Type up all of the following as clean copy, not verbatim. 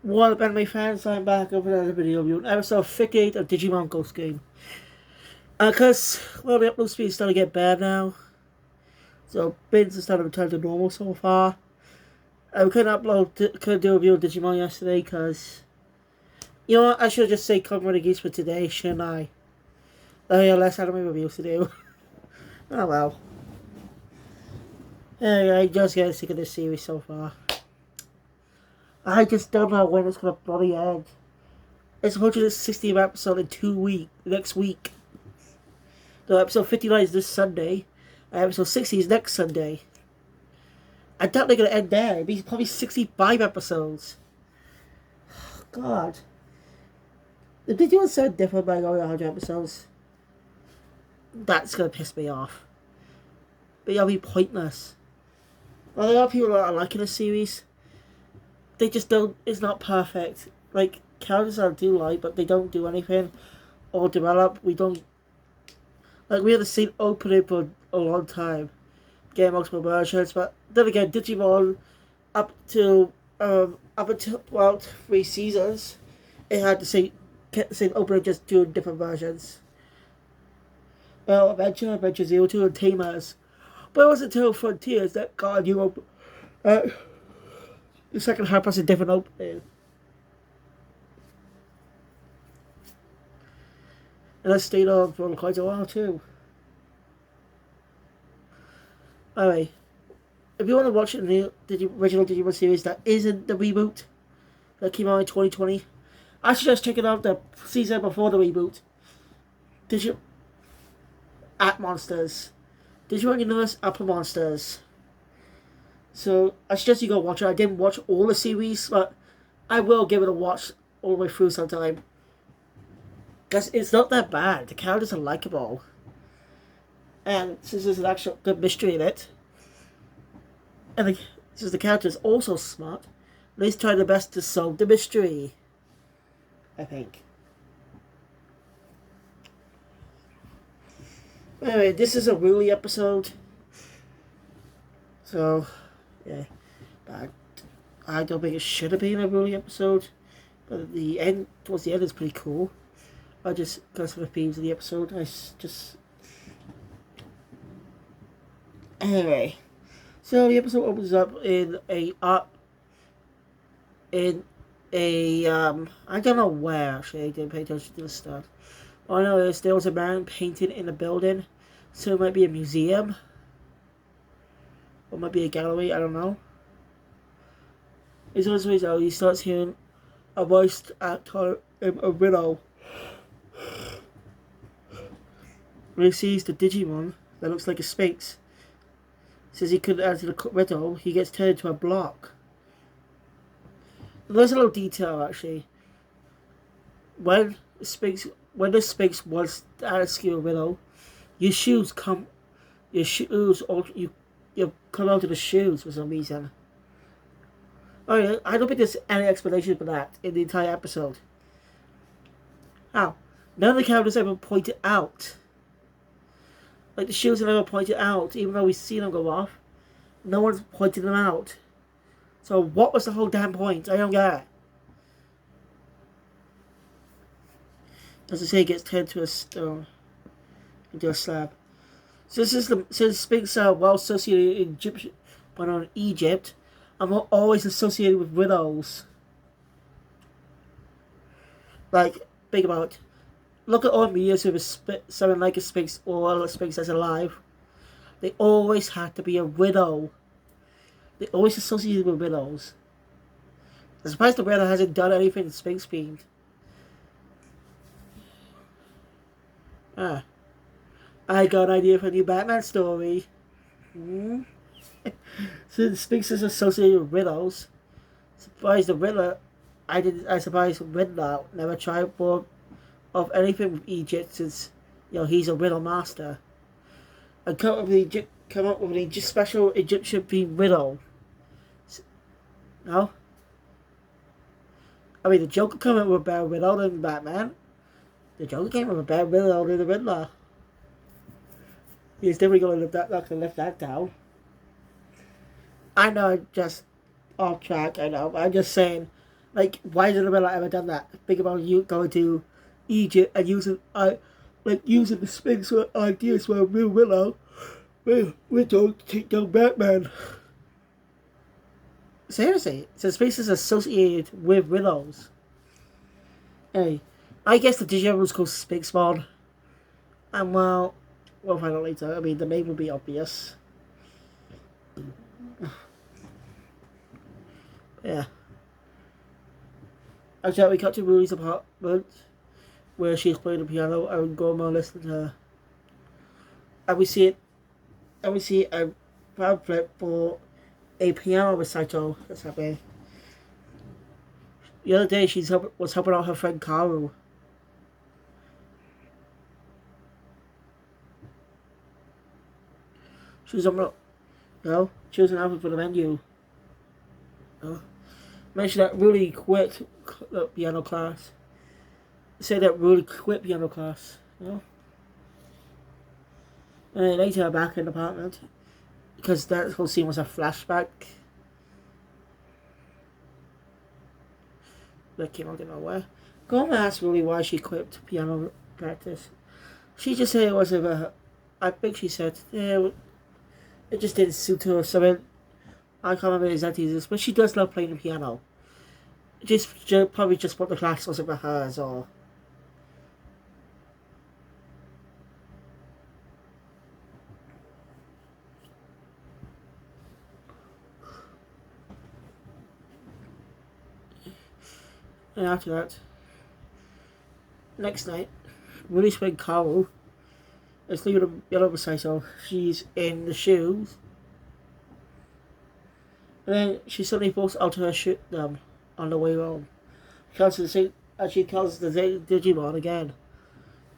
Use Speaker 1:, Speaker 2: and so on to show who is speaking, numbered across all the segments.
Speaker 1: What up, anime fans? I'm back with another video review on episode 58 of Digimon Ghost Game. Because, well, the upload speed is starting to get bad now. So, bins are starting to return to normal so far. I couldn't do a review of Digimon yesterday because, you know what, I should just say cover the geese for today, shouldn't I? Oh yeah, less anime reviews to do. Oh well. Anyway, I just get sick of this series so far. I just don't know when it's gonna bloody end. It's 160th episode in 2 weeks, next week. So episode 59 is this Sunday. Episode 60 is next Sunday. I doubt they're going to end there. It'll be probably 65 episodes. God. If they do so different by going 100 episodes, that's going to piss me off. But it'll be pointless. Well, there are people that are liking the series. They just don't, it's not perfect. Like, characters I do like, but they don't do anything or develop. We don't, like, we had the same opening for a long time. Getting multiple versions, but then again, Digimon up until about 3 seasons, it had kept the same opener, just doing different versions. Well, Adventure Zero Two, and Tamers, but it wasn't until Frontiers that got a new the second half has a different opening, and that stayed on for quite a while too. Anyway, if you want to watch the original Digimon series that isn't the reboot that came out in 2020, I suggest checking out the season before the reboot. Digimon at Monsters. Digimon Universe Upper Monsters. So I suggest you go watch it. I didn't watch all the series, but I will give it a watch all the way through sometime. Because it's not that bad. The characters are likable. And since there's an actual good mystery in it, and since the character is also smart, at least try their best to solve the mystery, I think. Anyway, this is a Ruli episode. So, yeah. But I don't think it should have been a Ruli episode. But towards the end, is pretty cool. I just got some of the themes of the episode. Anyway. So the episode opens up in I don't know where actually. I didn't pay attention to the stuff. All I know is there was a man painting in a building, so it might be a museum, or it might be a gallery. I don't know. As soon as he starts hearing a voice told him a riddle. When he sees the Digimon that looks like a Sphinx, says he couldn't answer the riddle, he gets turned into a block. And there's a little detail actually. When the Sphinx wants to ask you a riddle, your shoes come out of the shoes for some reason. Oh yeah, I don't think there's any explanation for that in the entire episode. How? None of the characters ever pointed out. Like the shoes are never pointed out, even though we've seen them go off. No one's pointed them out. So what was the whole damn point? I don't get it. As I say, it gets turned to a stone, into a slab. So since Sphinx are well associated in Egypt, and we're always associated with riddles. Like, think about it. Look at all medias with something like a Sphinx or a Sphinx that's alive. They always have to be a riddle. They always associated with riddles. I'm surprised the riddle hasn't done anything Sphinx themed. I got an idea for a new Batman story. Since Sphinx is associated with riddles, surprised the Riddler. I surprised Riddler never tried for of anything with Egypt, since he's a riddle master. And come up with a special Egyptian themed riddle. No? I mean, the Joker came up with a better riddle than Batman. The Joker came up with a better riddle than the Riddler. He's definitely going to lift that down. I know I'm just off track, I know, but I'm just saying, Like, why did Arabella ever done that? Think about you going to Egypt and using the Sphinx ideas for a real Willow. We don't take down Batman. Seriously, so Sphinx is associated with Willows. Hey, I guess the Digimon was called Sphinxmon. And well, we'll find out later. I mean, the name will be obvious. Yeah. Actually, we got to Rudy's apartment where she's playing the piano and Gorma listening to her. And we see it. And we see a pamphlet for a piano recital that's happening. The other day, was helping out her friend Karu. She was choosing an album for the menu. Mentioned that Rudy quit the piano class. Say that Rudy quit piano class. And then later, back in the apartment, because that whole scene was a flashback. That came out of nowhere. Gorma asked Rudy why she quit piano practice. She just said it wasn't her. I think she said, yeah, it just didn't suit her. So I can't remember exactly this, but she does love playing the piano. Probably just what the class wasn't for her, as all. And after that, next night, Rudy's friend Carol is leaving the yellow recital. She's in the shoes. And then she suddenly falls out of her on the way home. She calls the Digimon again.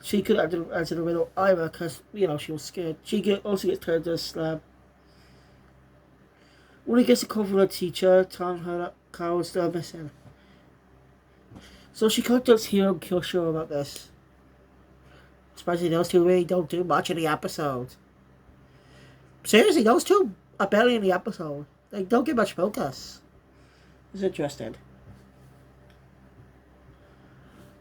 Speaker 1: She couldn't answer the riddle either because, she was scared. Also gets turned to a slab. Rudy gets a call from her teacher telling her that Carol's still missing. So she contacts Hiro and Kyosho about this. Surprisingly, those two really don't do much in the episode. Seriously, those two are barely in the episode. They don't get much focus. It's interesting.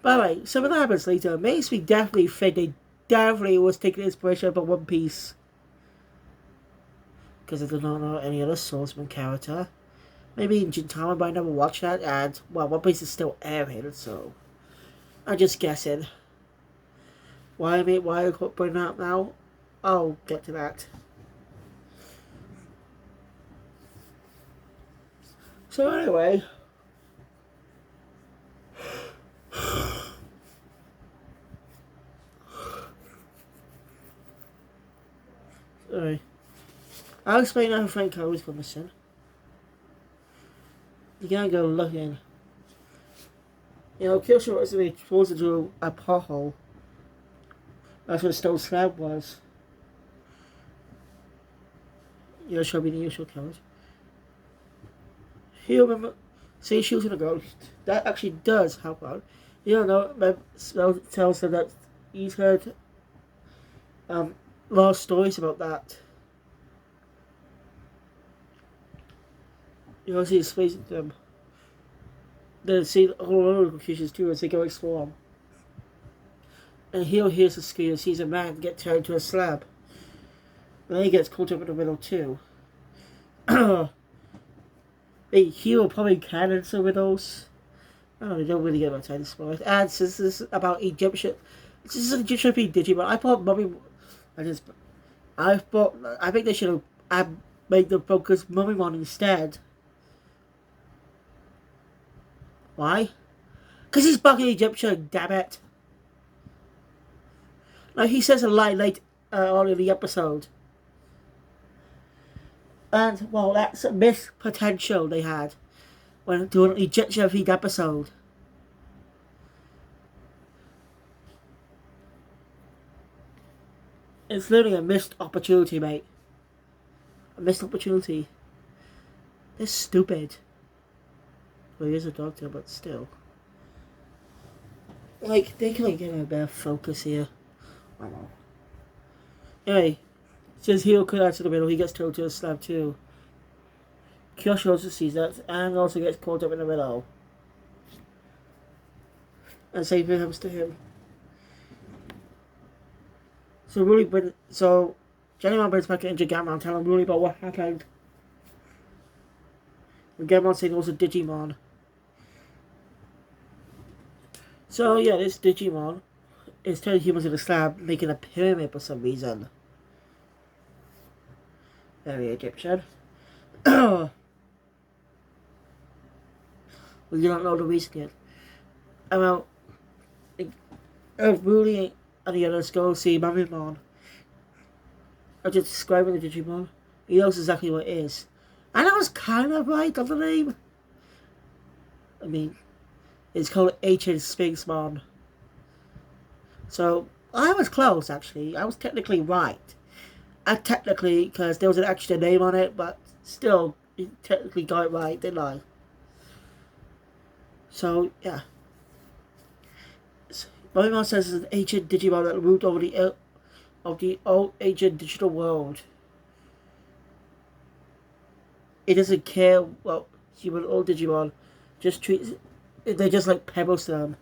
Speaker 1: By the way, some of that happens later. Makes me definitely think they definitely was taking inspiration from One Piece. Because I do not know any other swordsman character. Maybe in Gintama, but I never watched that. And, well, One Piece is still airing, so I'm just guessing. Why I bring that up now? I'll get to that. So anyway, sorry. I'll explain how Frank Cody's gone missing. You can't go looking. Kyosho actually falls into a pothole. That's where the stone slab was. Show me the usual colors. He remember say shooting a ghost. That actually does help out. Smell tells her that he's heard a lot of stories about that. He explains to them. Then see all other confusions too as they go explore them. And Hiro hears the scream and sees a man get turned to a slab. And then he gets caught up in the middle too. Hiro probably can answer riddles. They don't really get much time to spoil it. And since this is about Egyptian, this is an Egyptian Digimon. I think they should have made them focus Mummymon instead. Why? Because he's fucking Egyptian, damn it. Like, he says a lie late on in the episode. And, well, that's a missed potential they had when doing an Egyptian themed episode. It's literally a missed opportunity, mate. A missed opportunity. They're stupid. Well, he is a doctor, but still. Like, they can get a better focus here. I don't know. Anyway, since Hiro could answer the middle, he gets thrown to a slab too. Kyosho also sees that and also gets caught up in the middle. and same thing happens to him. So really, so Digimon brings back into Gamon, telling him really about what happened. And Gamon saying it was a Digimon. So yeah, this Digimon is turning humans into slab, making a pyramid for some reason. Very Egyptian. Well, you don't know the reason yet. Well, Rudy and the others go see Mamimon. I'm just describing the Digimon. He knows exactly what it is. And I was kind of right on the name. I mean, it's called Ancient Sphinxmon. So, I was close actually. I was technically right. Technically, because there was an extra name on it, but still, you technically got it right, didn't I? So, yeah. Mamimon says it's an ancient Digimon that ruled over the old ancient digital world. It doesn't care what human or Digimon just treats. They're just like pebbles to them.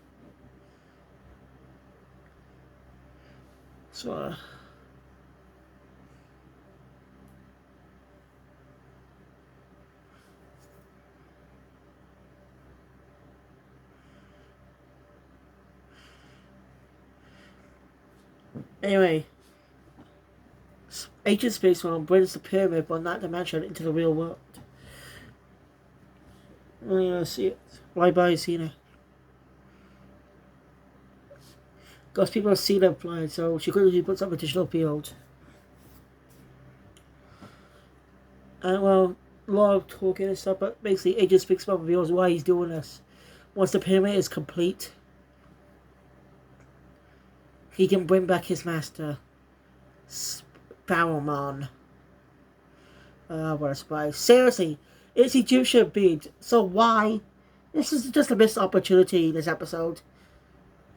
Speaker 1: So, anyway, ancient space world brings the pyramid from that dimension into the real world. Oh, yeah, see it. Right by Cena. Because people have seen her flying, so she quickly puts up additional field. And well, a lot of talking and stuff, but basically Agent speaks about reveals why he's doing this. Once the pyramid is complete, he can bring back his master, Sparrowmon. What a surprise. Seriously, it's Egyptian bead, so why? This is just a missed opportunity in this episode.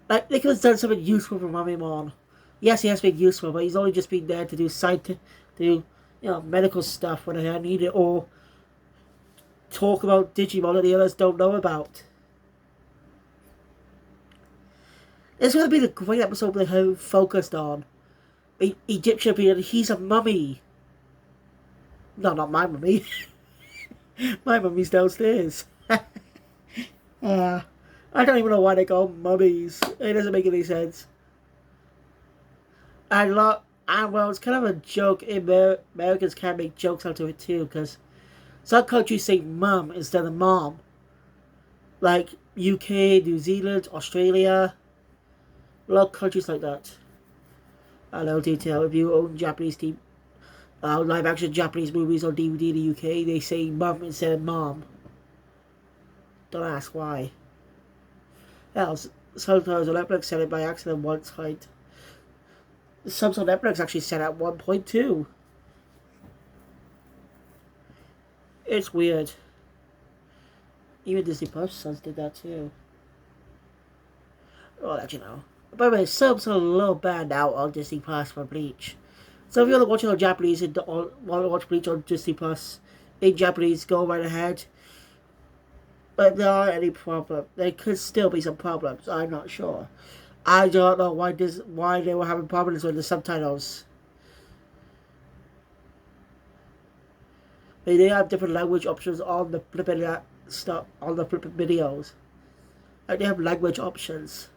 Speaker 1: Like, they could have done something useful for Mamimon. Yes, he has been useful, but he's only just been there to do medical stuff when I need it, or talk about Digimon that the others don't know about. It's going to be the great episode they have focused on. Egyptian being, he's a mummy. No, not my mummy. My mummy's downstairs. I don't even know why they call mummies. It doesn't make any sense. And well, it's kind of a joke. Americans can make jokes out of it too, because some countries say mum instead of mom. Like UK, New Zealand, Australia. A lot of countries like that. A little detail. If you own Japanese live action Japanese movies on DVD in the UK, they say mum instead of mom. Don't ask why. Hell, sometimes on Netflix said it by accident once. The subs on Netflix actually said at 1.2. It's weird. Even Disney Plus subs did that too. I'll let you know. By the way, subs are a little bad now on Disney Plus for Bleach. So if you want to watch it on Japanese and want to watch Bleach on Disney Plus in Japanese, go right ahead. But there aren't any problems. There could still be some problems. I'm not sure. I don't know why they were having problems with the subtitles. They have different language options on the flipping videos. Like they have language options.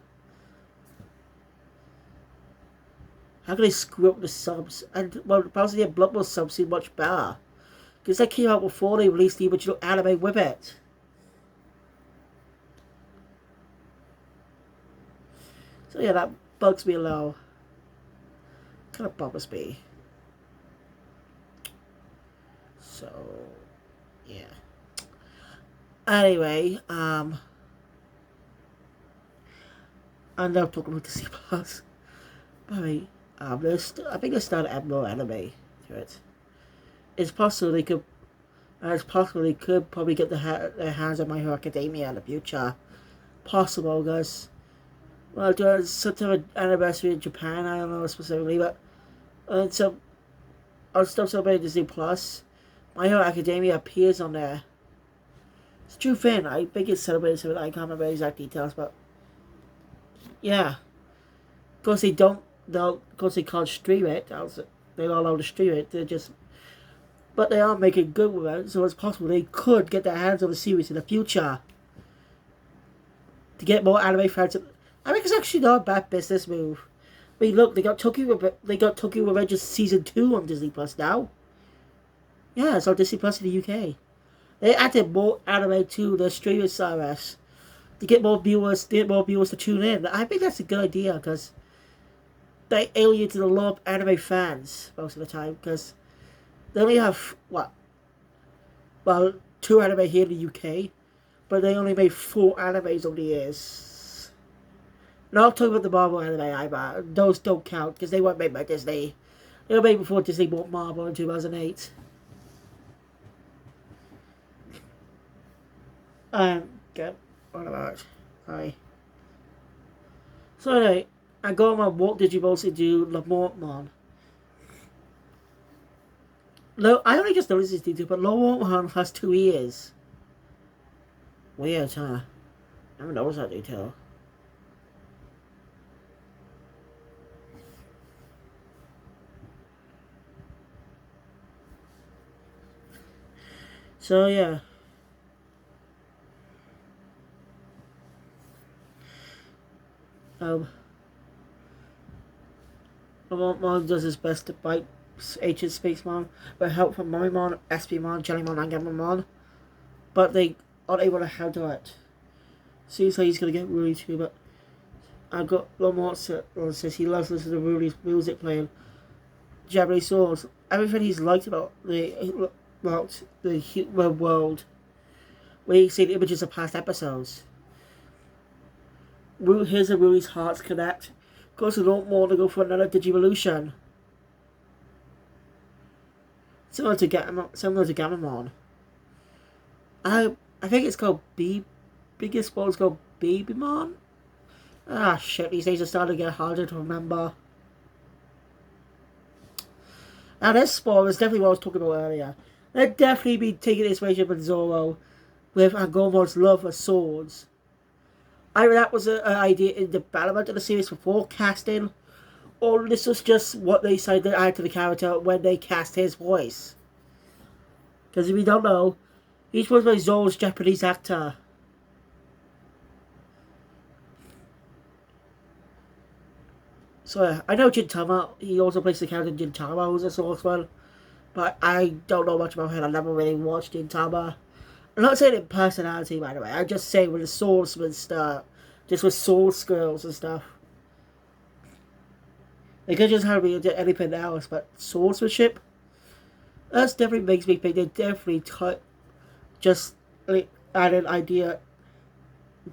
Speaker 1: How can they screw up the subs? And well, apparently the Blood Bowl subs seem much better. Because they came out before they released the original anime with it. So yeah, that bugs me a little. Kind of bothers me. So, yeah. Anyway, I'm now talking about Disney Plus. By the I think they started more anime to it. It's possible they could probably get their hands on My Hero Academia in the future. Possible, guys. Well, there's some type of anniversary in Japan, I don't know specifically, but so I'll still celebrate Disney Plus. My Hero Academia appears on there. It's a true thing. I think it's celebrated something. I can't remember exact details, but Yeah, because they don't, they'll, because they can't stream it. They're not allowed to stream it. They're just, but they are making good with it, so it's possible they could get their hands on the series in the future to get more anime fans. I think it's actually not a bad business move. I mean, look, they got Tokyo Revengers season 2 on Disney Plus now. Yeah, it's on Disney Plus in the UK. They added more anime to the streaming service to get more viewers to tune in. I think that's a good idea because they alienated a lot of anime fans most of the time because they only have what, well, 2 anime here in the UK, but they only made 4 animes over the years. Not talking about the Marvel anime either. Those don't count because they weren't made by Disney. They were made before Disney bought Marvel in 2008. Get what about it? Sorry. So anyway, I got my what did you mostly do Lamortmon. No, I only just noticed this detail, but Lamortmon has 2 ears. Weird, huh? I haven't noticed that detail. So yeah. Um Lamortmon does his best to fight ancient Spacemon with help from Mummymon, SPmon, Jellymon, and Gammamon, but they aren't able to handle it. Seems like he's gonna get Rudy too, but I got Lamont says he loves listening to Rudy's music playing Japanese songs. Everything he's liked about the world. When he's seen images of past episodes. His and Rudy's hearts connect. Cause they don't want to go for another Digivolution. Similar to Gammamon. I think it's called biggest one is called Babymon. Ah shit, these days are starting to get harder to remember. Now this spawn is definitely what I was talking about earlier. They'd definitely be taking inspiration from Zoro with Agomo's love for swords. Either that was an idea in development of the series before casting, or this was just what they decided to add to the character when they cast his voice. Because if you don't know, he's supposed to be Zoro's Japanese actor. So yeah, I know Gintama, he also plays the character Gintama, who's a swordsman, but I don't know much about him. I never really watched Gintama. I'm not saying in personality, by the way. I'm just saying with the swordsman stuff, just with sword skills and stuff. They could just have me into anything else, but swordsmanship, that definitely makes me think they definitely just like, add an idea,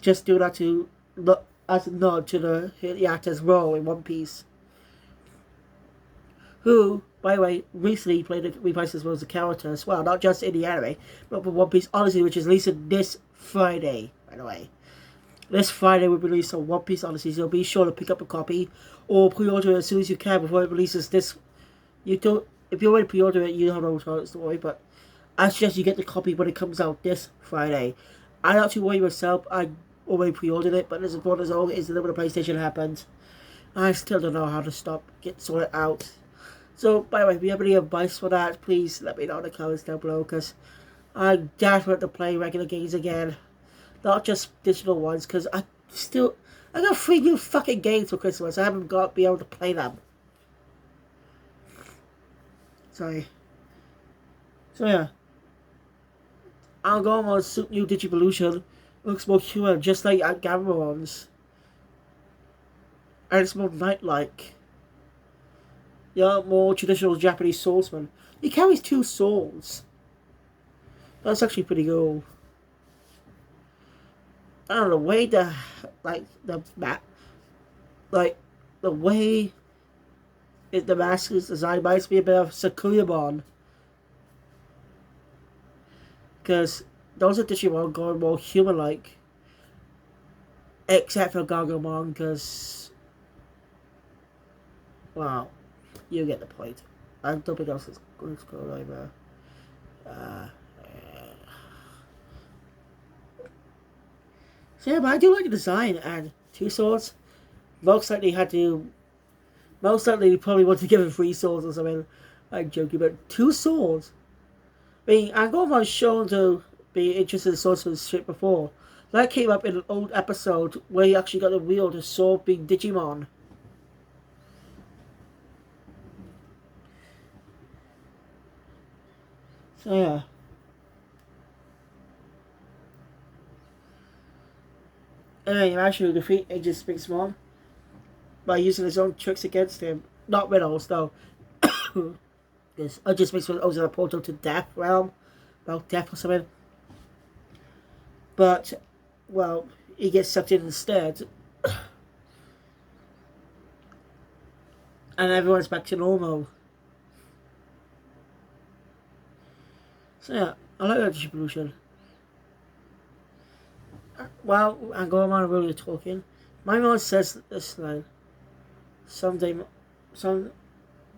Speaker 1: just do that to look as a nod to the actor's role in One Piece. Who, by the way, recently reprised as well as a character as well, not just in the anime, but for One Piece Odyssey, which is releasing this Friday, by the way. This Friday will be released on One Piece Odyssey, so be sure to pick up a copy or pre-order it as soon as you can before it releases this. You don't, if you already pre-order it, you don't have no story, but I suggest you get the copy when it comes out this Friday. I'm not too worried myself. I already pre-ordered it, but as important as all is the PlayStation happened. I still don't know how to sort it out. So, by the way, if you have any advice for that, please let me know in the comments down below, because I'm desperate to play regular games again. Not just digital ones, because I got 3 new fucking games for Christmas. I haven't be able to play them. Sorry. So yeah. I'm going on Super New Digivolution. Looks more human, just like Gammons. And it's more knight-like. Yeah, more traditional Japanese swordsman. He carries 2 swords. That's actually pretty cool. I don't know, the way the way the mask is designed reminds me a bit of Sakuyamon. Because those are Digimon going more human-like. Except for Gargomon, because, well, you get the point. I don't think else is going to go over. So yeah, but I do like the design and 2 swords. Most likely had to. Most likely they probably want to give him 3 swords or something. I'm joking, but 2 swords. I mean, Angkor was shown to be interested in swordsmanship before. That came up in an old episode where he actually got to wield a sword being Digimon. So yeah. Anyway, you actually defeat Agent Spinksmon by using his own tricks against him. Not riddles, though. Because Agent Spinksmon opens a portal to Death Realm. Well, Death or something. But, well, he gets sucked in instead. And everyone's back to normal. So yeah, I like that distribution. Well, Angorman really talking. My mom says this line. Someday, some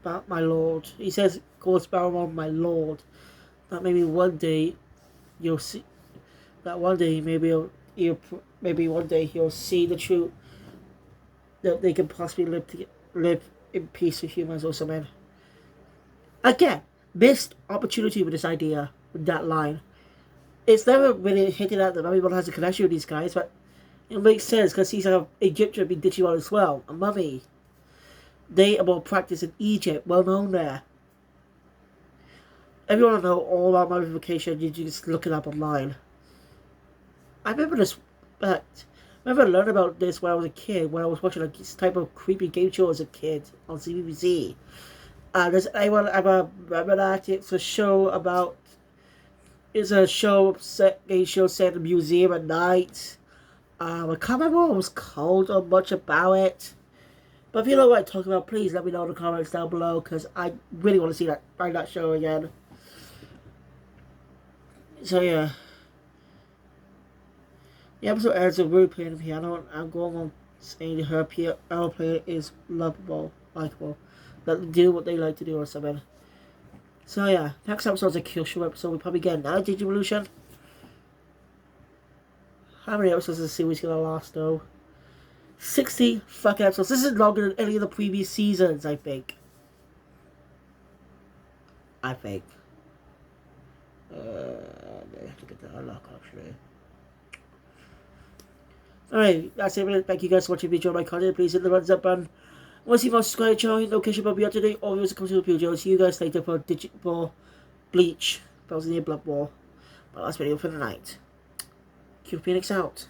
Speaker 1: about my lord. He says, calls Barrymore my lord. That maybe one day you'll see. That one day maybe one day he'll see the truth that they can possibly live in peace with humans or something. Again, missed opportunity with this idea, with that line. It's never really hinted at that everyone has a connection with these guys, but it makes sense because he's an Egyptian being Digimon as well, a mummy. They are more practiced in Egypt, well known there. If you want to know all about mummification, you just look it up online. I remember this, but I remember learning about this when I was a kid, when I was watching this type of creepy game show as a kid on CBBC. Does anyone ever remember that? It's a show set in a museum at night. I can't remember what it was called or much about it. But if you know what I'm talking about, please let me know in the comments down below because I really want to find that show again. So yeah. The episode ends with Rue playing the piano and I'm going on saying her piano player is lovable, likable. Let them do what they like to do or something. So yeah, next episode's a Kill Show episode. We probably get another Digivolution. How many episodes is the series gonna last though? 60 fucking episodes. This is longer than any of the previous seasons, I think. I think. Look at that unlock actually. Alright, that's it. Thank you guys for watching. If you enjoyed my content, please hit the thumbs up button. Want to see more subscribe channel, location will be up today. All videos come to the video. See you guys later for Bleach. That was in the Blood War. My last video for the night. Q Phoenix out.